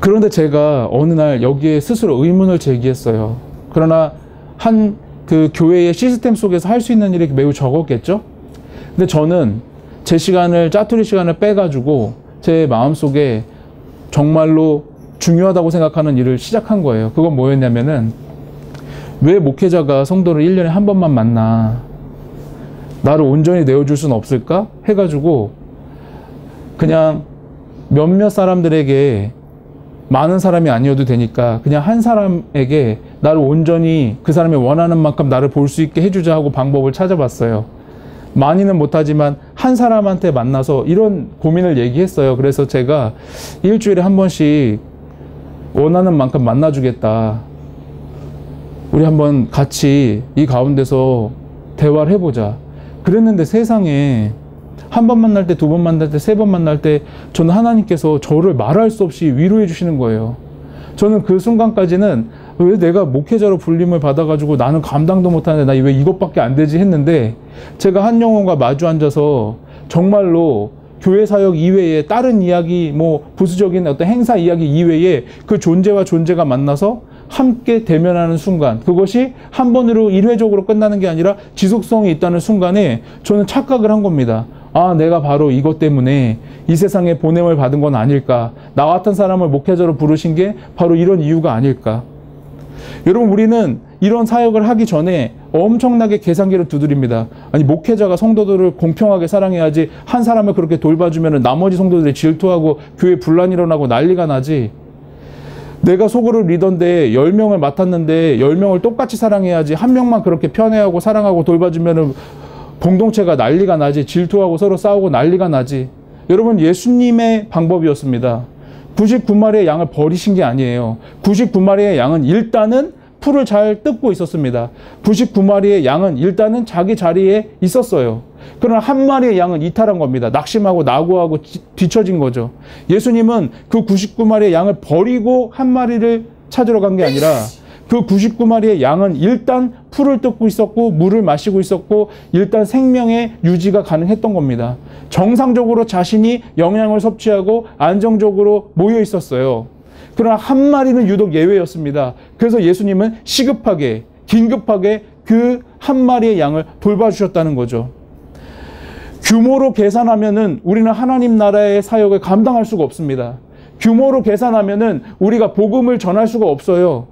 그런데 제가 어느 날 여기에 스스로 의문을 제기했어요. 그러나 한 그 교회의 시스템 속에서 할 수 있는 일이 매우 적었겠죠? 근데 저는 제 시간을, 짜투리 시간을 빼가지고 제 마음속에 정말로 중요하다고 생각하는 일을 시작한 거예요. 그건 뭐였냐면은, 왜 목회자가 성도를 1년에 한 번만 만나? 나를 온전히 내어줄 수는 없을까? 해가지고 그냥 몇몇 사람들에게, 많은 사람이 아니어도 되니까 그냥 한 사람에게 나를 온전히 그 사람이 원하는 만큼 나를 볼 수 있게 해주자 하고 방법을 찾아봤어요. 많이는 못하지만 한 사람한테 만나서 이런 고민을 얘기했어요. 그래서 제가 일주일에 한 번씩 원하는 만큼 만나주겠다. 우리 한번 같이 이 가운데서 대화를 해보자. 그랬는데 세상에 한 번 만날 때, 두 번 만날 때, 세 번 만날 때 저는 하나님께서 저를 말할 수 없이 위로해 주시는 거예요. 저는 그 순간까지는 왜 내가 목회자로 불림을 받아가지고 나는 감당도 못하는데 나 왜 이것밖에 안 되지 했는데, 제가 한 영혼과 마주 앉아서 정말로 교회 사역 이외에 다른 이야기, 뭐 부수적인 어떤 행사 이야기 이외에 그 존재와 존재가 만나서 함께 대면하는 순간, 그것이 한 번으로 일회적으로 끝나는 게 아니라 지속성이 있다는 순간에 저는 착각을 한 겁니다. 아, 내가 바로 이것 때문에 이 세상에 보냄을 받은 건 아닐까? 나 같은 사람을 목회자로 부르신 게 바로 이런 이유가 아닐까? 여러분, 우리는 이런 사역을 하기 전에 엄청나게 계산기를 두드립니다. 아니, 목회자가 성도들을 공평하게 사랑해야지, 한 사람을 그렇게 돌봐주면 나머지 성도들이 질투하고 교회 분란이 일어나고 난리가 나지. 내가 소그룹 리더인데 10명을 맡았는데 10명을 똑같이 사랑해야지, 한 명만 그렇게 편애하고 사랑하고 돌봐주면 공동체가 난리가 나지, 질투하고 서로 싸우고 난리가 나지. 여러분, 예수님의 방법이었습니다. 99마리의 양을 버리신 게 아니에요. 99마리의 양은 일단은 풀을 잘 뜯고 있었습니다. 99마리의 양은 일단은 자기 자리에 있었어요. 그러나 한 마리의 양은 이탈한 겁니다. 낙심하고 낙오하고 뒤처진 거죠. 예수님은 그 99마리의 양을 버리고 한 마리를 찾으러 간 게 아니라, 그 99마리의 양은 일단 풀을 뜯고 있었고 물을 마시고 있었고 일단 생명의 유지가 가능했던 겁니다. 정상적으로 자신이 영양을 섭취하고 안정적으로 모여 있었어요. 그러나 한 마리는 유독 예외였습니다. 그래서 예수님은 시급하게, 긴급하게 그 한 마리의 양을 돌봐주셨다는 거죠. 규모로 계산하면은 우리는 하나님 나라의 사역을 감당할 수가 없습니다. 규모로 계산하면은 우리가 복음을 전할 수가 없어요.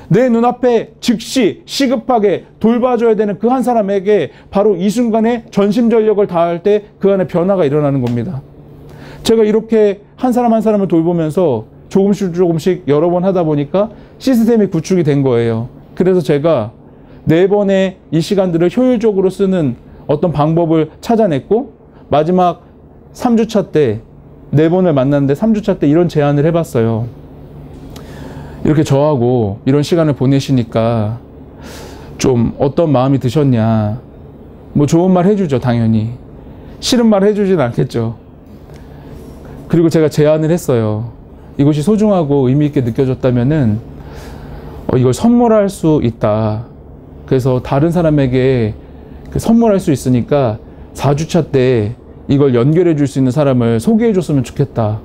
내 눈앞에 즉시 시급하게 돌봐줘야 되는 그 한 사람에게 바로 이 순간에 전심전력을 다할 때 그 안에 변화가 일어나는 겁니다. 제가 이렇게 한 사람 한 사람을 돌보면서 조금씩 여러 번 하다 보니까 시스템이 구축이 된 거예요. 그래서 제가 4번의 이 시간들을 효율적으로 쓰는 어떤 방법을 찾아냈고, 마지막 3주차 때 4번을 만났는데 3주차 때 이런 제안을 해봤어요. 이렇게 저하고 이런 시간을 보내시니까 좀 어떤 마음이 드셨냐. 뭐 좋은 말 해주죠, 당연히. 싫은 말 해주진 않겠죠. 그리고 제가 제안을 했어요. 이것이 소중하고 의미있게 느껴졌다면은 이걸 선물할 수 있다. 그래서 다른 사람에게 선물할 수 있으니까 4주차 때 이걸 연결해 줄 수 있는 사람을 소개해 줬으면 좋겠다.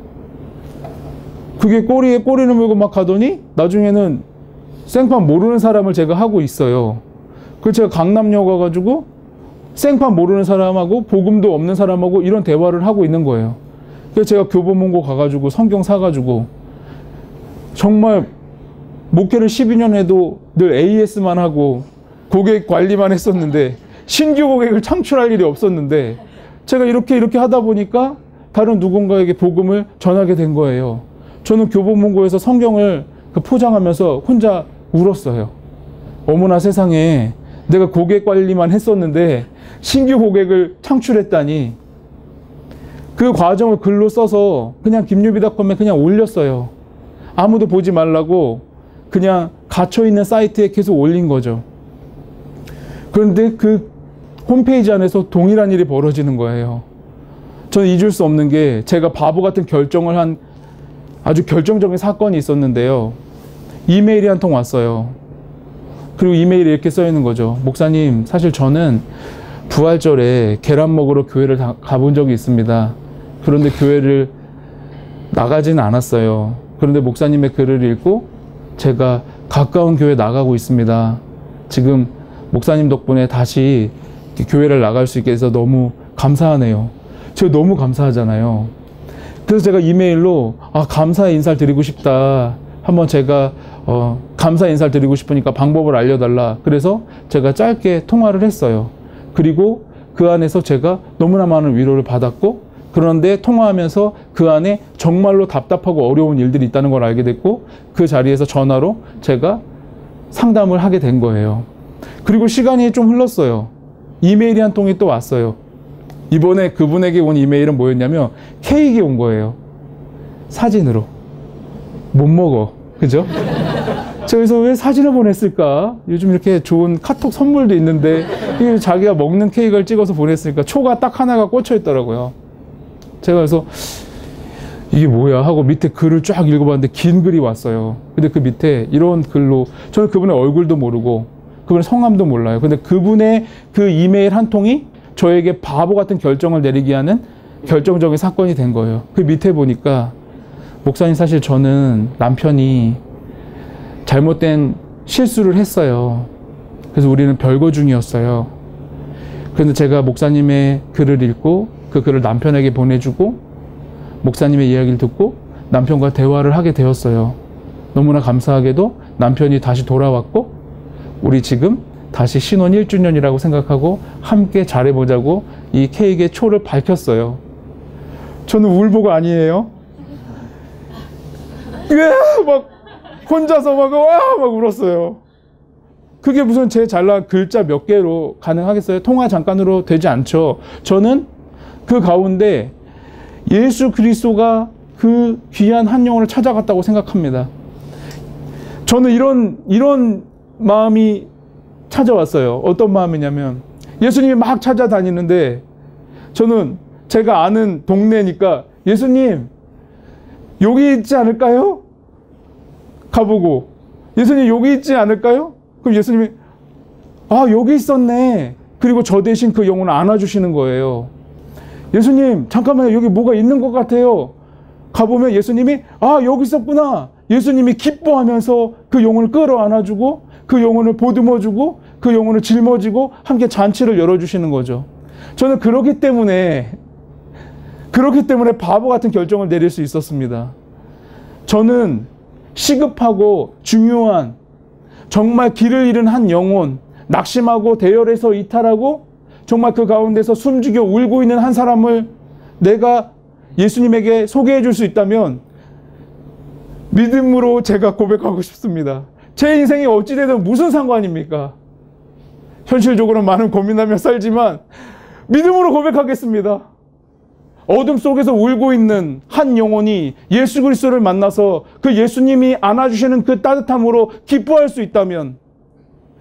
그게 꼬리에 꼬리를 물고 막 가더니 나중에는 생판 모르는 사람을 제가 하고 있어요. 그래서 제가 강남역 가가지고 생판 모르는 사람하고 복음도 없는 사람하고 이런 대화를 하고 있는 거예요. 그래서 제가 교보문고 가가지고 성경 사가지고 정말 목회를 12년 해도 늘 AS만 하고 고객 관리만 했었는데 신규 고객을 창출할 일이 없었는데 제가 이렇게 하다 보니까 다른 누군가에게 복음을 전하게 된 거예요. 저는 교보문고에서 성경을 포장하면서 혼자 울었어요. 어머나 세상에, 내가 고객 관리만 했었는데 신규 고객을 창출했다니. 그 과정을 글로 써서 그냥 김유비닷컴에 그냥 올렸어요. 아무도 보지 말라고 그냥 갇혀있는 사이트에 계속 올린 거죠. 그런데 그 홈페이지 안에서 동일한 일이 벌어지는 거예요. 저는 잊을 수 없는 게, 제가 바보 같은 결정을 한 아주 결정적인 사건이 있었는데요. 이메일이 한 통 왔어요. 그리고 이메일에 이렇게 써 있는 거죠. 목사님, 사실 저는 부활절에 계란 먹으러 교회를 가본 적이 있습니다. 그런데 교회를 나가지는 않았어요. 그런데 목사님의 글을 읽고 제가 가까운 교회 나가고 있습니다. 지금 목사님 덕분에 다시 교회를 나갈 수 있게 해서 너무 감사하네요. 제가 너무 감사하잖아요. 그래서 제가 이메일로 감사의 인사를 드리고 싶다. 한번 제가 감사 인사를 드리고 싶으니까 방법을 알려달라. 그래서 제가 짧게 통화를 했어요. 그리고 그 안에서 제가 너무나 많은 위로를 받았고, 그런데 통화하면서 그 안에 정말로 답답하고 어려운 일들이 있다는 걸 알게 됐고, 그 자리에서 전화로 제가 상담을 하게 된 거예요. 그리고 시간이 좀 흘렀어요. 이메일이 한 통이 또 왔어요. 이번에 그분에게 온 이메일은 뭐였냐면 케이크 온 거예요. 사진으로. 못 먹어. 그죠? 그래서 왜 사진을 보냈을까? 요즘 이렇게 좋은 카톡 선물도 있는데 자기가 먹는 케이크를 찍어서 보냈으니까 초가 딱 하나가 꽂혀 있더라고요. 제가 그래서 이게 뭐야 하고 밑에 글을 쫙 읽어봤는데 긴 글이 왔어요. 근데 그 밑에 이런 글로, 저는 그분의 얼굴도 모르고 그분의 성함도 몰라요. 근데 그분의 그 이메일 한 통이 저에게 바보 같은 결정을 내리게 하는 결정적인 사건이 된 거예요. 그 밑에 보니까, 목사님, 사실 저는 남편이 잘못된 실수를 했어요. 그래서 우리는 별거 중이었어요. 그런데 제가 목사님의 글을 읽고 그 글을 남편에게 보내주고 목사님의 이야기를 듣고 남편과 대화를 하게 되었어요. 너무나 감사하게도 남편이 다시 돌아왔고, 우리 지금 다시 신혼 1주년이라고 생각하고 함께 잘해보자고 이 케이크의 초를 밝혔어요. 저는 울보가 아니에요. 막 혼자서 막 울었어요. 그게 무슨 제 잘난 글자 몇 개로 가능하겠어요? 통화 잠깐으로 되지 않죠. 저는 그 가운데 예수 그리스도가 그 귀한 한 영혼을 찾아갔다고 생각합니다. 저는 이런 마음이 찾아왔어요. 어떤 마음이냐면, 예수님이 막 찾아다니는데 저는 제가 아는 동네니까, 예수님 여기 있지 않을까요? 가보고, 예수님 여기 있지 않을까요? 그럼 예수님이 여기 있었네. 그리고 저 대신 그 영혼을 안아주시는 거예요. 예수님 잠깐만요, 여기 뭐가 있는 것 같아요. 가보면 예수님이 여기 있었구나. 예수님이 기뻐하면서 그 영혼을 끌어안아주고 그 영혼을 보듬어주고 그 영혼을 짊어지고 함께 잔치를 열어주시는 거죠. 저는 그렇기 때문에 바보 같은 결정을 내릴 수 있었습니다. 저는 시급하고 중요한, 정말 길을 잃은 한 영혼, 낙심하고 대열에서 이탈하고 정말 그 가운데서 숨죽여 울고 있는 한 사람을 내가 예수님에게 소개해 줄 수 있다면 믿음으로 제가 고백하고 싶습니다. 제 인생이 어찌되든 무슨 상관입니까? 현실적으로 많은 고민하며 살지만 믿음으로 고백하겠습니다. 어둠 속에서 울고 있는 한 영혼이 예수 그리스도를 만나서 그 예수님이 안아주시는 그 따뜻함으로 기뻐할 수 있다면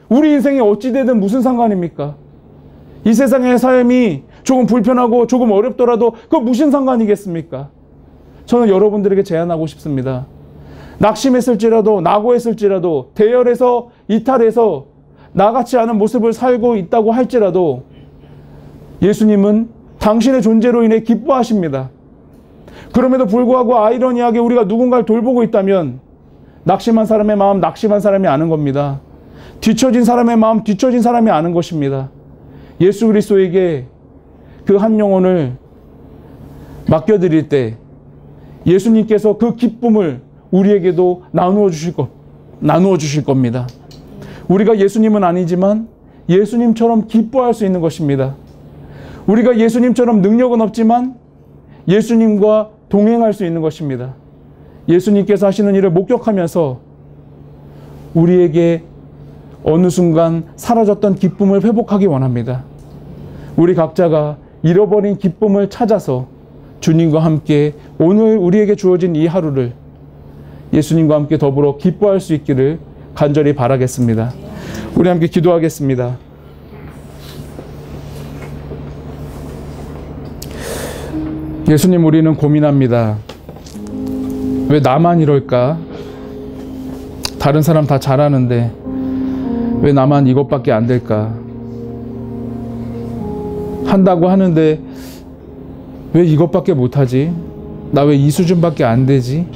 우리 인생이 어찌되든 무슨 상관입니까? 이 세상의 삶이 조금 불편하고 조금 어렵더라도 그거 무슨 상관이겠습니까? 저는 여러분들에게 제안하고 싶습니다. 낙심했을지라도 낙오했을지라도 대열에서 이탈해서 나같지 않은 모습을 살고 있다고 할지라도 예수님은 당신의 존재로 인해 기뻐하십니다. 그럼에도 불구하고 아이러니하게 우리가 누군가를 돌보고 있다면 낙심한 사람의 마음 낙심한 사람이 아는 겁니다. 뒤처진 사람의 마음 뒤처진 사람이 아는 것입니다. 예수 그리스도에게 그 한 영혼을 맡겨드릴 때 예수님께서 그 기쁨을 우리에게도 나누어 주실 겁니다. 우리가 예수님은 아니지만 예수님처럼 기뻐할 수 있는 것입니다. 우리가 예수님처럼 능력은 없지만 예수님과 동행할 수 있는 것입니다. 예수님께서 하시는 일을 목격하면서 우리에게 어느 순간 사라졌던 기쁨을 회복하기 원합니다. 우리 각자가 잃어버린 기쁨을 찾아서 주님과 함께 오늘 우리에게 주어진 이 하루를 예수님과 함께 더불어 기뻐할 수 있기를 간절히 바라겠습니다. 우리 함께 기도하겠습니다. 예수님, 우리는 고민합니다. 왜 나만 이럴까? 다른 사람 다 잘하는데 왜 나만 이것밖에 안 될까? 한다고 하는데 왜 이것밖에 못하지? 나 왜 이 수준밖에 안 되지?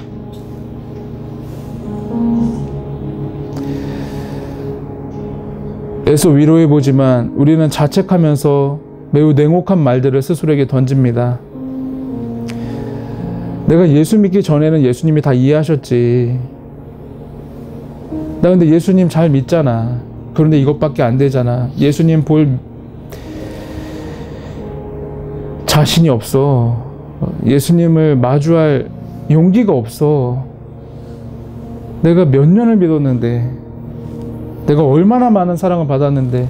애써 위로해보지만 우리는 자책하면서 매우 냉혹한 말들을 스스로에게 던집니다. 내가 예수 믿기 전에는 예수님이 다 이해하셨지. 나 근데 예수님 잘 믿잖아. 그런데 이것밖에 안 되잖아. 예수님 볼 자신이 없어. 예수님을 마주할 용기가 없어. 내가 몇 년을 믿었는데, 내가 얼마나 많은 사랑을 받았는데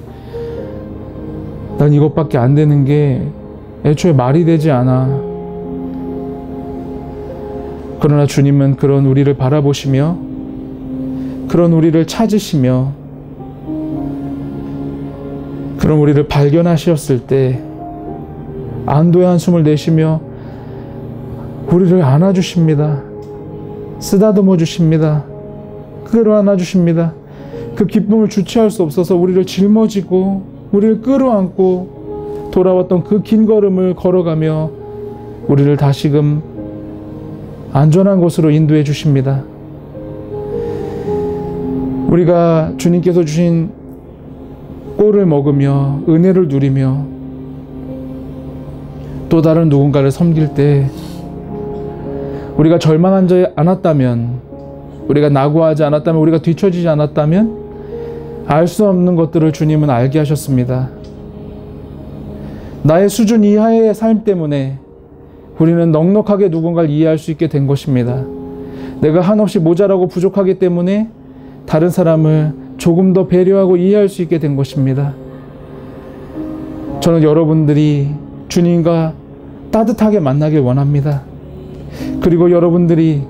난 이것밖에 안 되는 게 애초에 말이 되지 않아. 그러나 주님은 그런 우리를 바라보시며 그런 우리를 찾으시며 그런 우리를 발견하셨을 때 안도의 한숨을 내쉬며 우리를 안아주십니다. 쓰다듬어 주십니다. 끌어안아 주십니다. 그 기쁨을 주체할 수 없어서 우리를 짊어지고 우리를 끌어안고 돌아왔던 그 긴 걸음을 걸어가며 우리를 다시금 안전한 곳으로 인도해 주십니다. 우리가 주님께서 주신 꼴을 먹으며 은혜를 누리며 또 다른 누군가를 섬길 때 우리가 절망하지 않았다면, 우리가 낙오하지 않았다면, 우리가 뒤처지지 않았다면 알 수 없는 것들을 주님은 알게 하셨습니다. 나의 수준 이하의 삶 때문에 우리는 넉넉하게 누군가를 이해할 수 있게 된 것입니다. 내가 한없이 모자라고 부족하기 때문에 다른 사람을 조금 더 배려하고 이해할 수 있게 된 것입니다. 저는 여러분들이 주님과 따뜻하게 만나길 원합니다. 그리고 여러분들이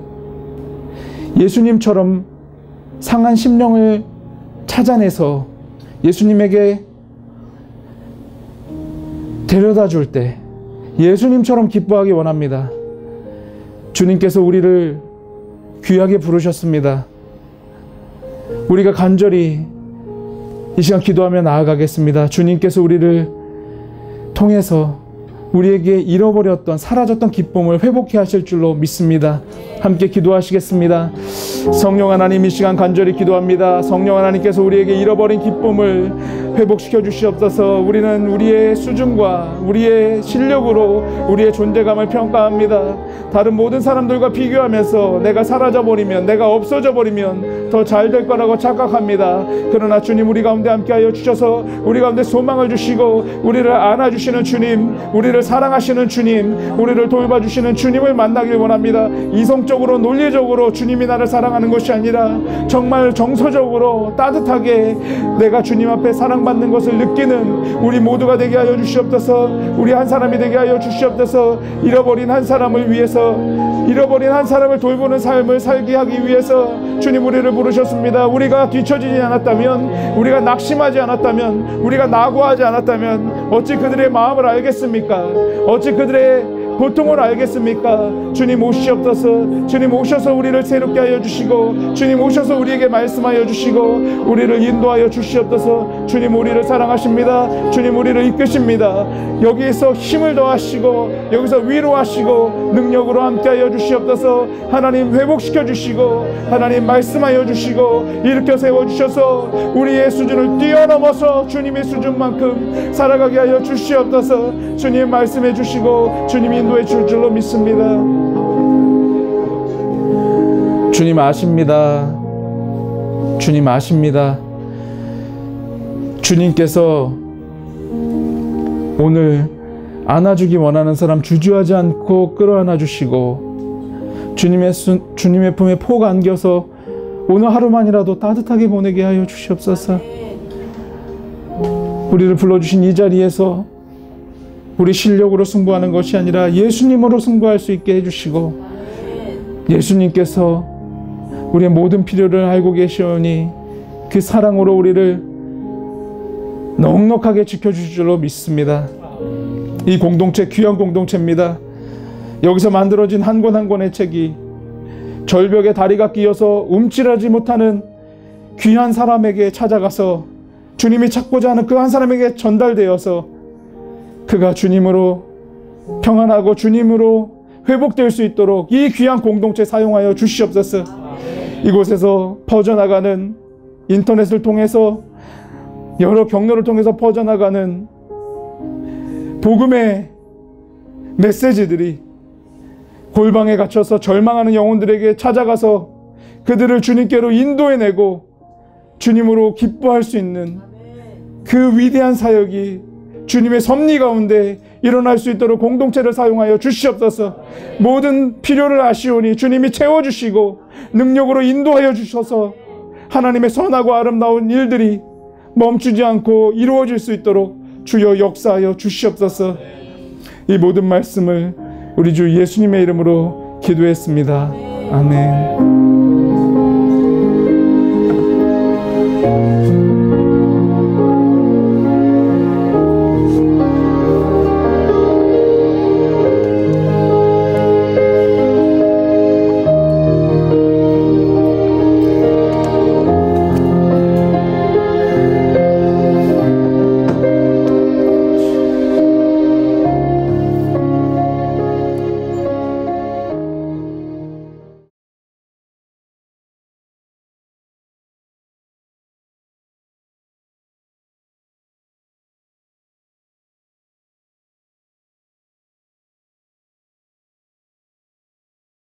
예수님처럼 상한 심령을 찾아내서 예수님에게 데려다 줄 때 예수님처럼 기뻐하기 원합니다. 주님께서 우리를 귀하게 부르셨습니다. 우리가 간절히 이 시간 기도하며 나아가겠습니다. 주님께서 우리를 통해서 우리에게 잃어버렸던, 사라졌던 기쁨을 회복해 하실 줄로 믿습니다. 함께 기도하시겠습니다. 성령 하나님, 이 시간 간절히 기도합니다. 성령 하나님께서 우리에게 잃어버린 기쁨을 회복시켜 주시옵소서. 우리는 우리의 수준과 우리의 실력으로 우리의 존재감을 평가합니다. 다른 모든 사람들과 비교하면서 내가 사라져버리면, 내가 없어져버리면 더 잘 될 거라고 착각합니다. 그러나 주님, 우리 가운데 함께하여 주셔서 우리 가운데 소망을 주시고 우리를 안아주시는 주님, 우리를 사랑하시는 주님, 우리를 돌봐주시는 주님을 만나길 원합니다. 이성적으로, 논리적으로 주님이 나를 사랑하는 것이 아니라 정말 정서적으로 따뜻하게 내가 주님 앞에 사랑받는 것을 느끼는 우리 모두가 되게 하여 주시옵소서. 우리 한 사람이 되게 하여 주시옵소서. 잃어버린 한 사람을 위해서, 잃어버린 한 사람을 돌보는 삶을 살게 하기 위해서 주님 우리를 부르셨습니다. 우리가 뒤처지지 않았다면, 우리가 낙심하지 않았다면, 우리가 낙오하지 않았다면 어찌 그들의 마음을 알겠습니까? 어찌 그들의 고통을 알겠습니까? 주님 오시옵소서. 주님 오셔서 우리를 새롭게 하여 주시고, 주님 오셔서 우리에게 말씀하여 주시고 우리를 인도하여 주시옵소서. 주님 우리를 사랑하십니다. 주님 우리를 이끄십니다. 여기에서 힘을 더하시고 여기서 위로하시고 능력으로 함께하여 주시옵소서. 하나님 회복시켜 주시고 하나님 말씀하여 주시고 일으켜 세워주셔서 우리의 수준을 뛰어넘어서 주님의 수준만큼 살아가게 하여 주시옵소서. 주님 말씀해 주시고 주님 인도해 줄 줄로 믿습니다. 주님 아십니다. 주님 아십니다. 주님께서 오늘 안아주기 원하는 사람 주저하지 않고 끌어안아 주시고 주님의 품에 폭 안겨서 오늘 하루만이라도 따뜻하게 보내게 하여 주시옵소서. 우리를 불러주신 이 자리에서 우리 실력으로 승부하는 것이 아니라 예수님으로 승부할 수 있게 해주시고, 예수님께서 우리의 모든 필요를 알고 계시오니 그 사랑으로 우리를 넉넉하게 지켜주실 줄로 믿습니다. 이 공동체 귀한 공동체입니다. 여기서 만들어진 한 권 한 권의 책이 절벽에 다리가 끼어서 움찔하지 못하는 귀한 사람에게 찾아가서 주님이 찾고자 하는 그 한 사람에게 전달되어서 그가 주님으로 평안하고 주님으로 회복될 수 있도록 이 귀한 공동체 사용하여 주시옵소서. 이곳에서 퍼져나가는, 인터넷을 통해서 여러 경로를 통해서 퍼져나가는 복음의 메시지들이 골방에 갇혀서 절망하는 영혼들에게 찾아가서 그들을 주님께로 인도해내고 주님으로 기뻐할 수 있는 그 위대한 사역이 주님의 섭리 가운데 일어날 수 있도록 공동체를 사용하여 주시옵소서. 모든 필요를 아시오니 주님이 채워주시고 능력으로 인도하여 주셔서 하나님의 선하고 아름다운 일들이 멈추지 않고 이루어질 수 있도록 주여 역사하여 주시옵소서. 이 모든 말씀을 우리 주 예수님의 이름으로 기도했습니다. 아멘.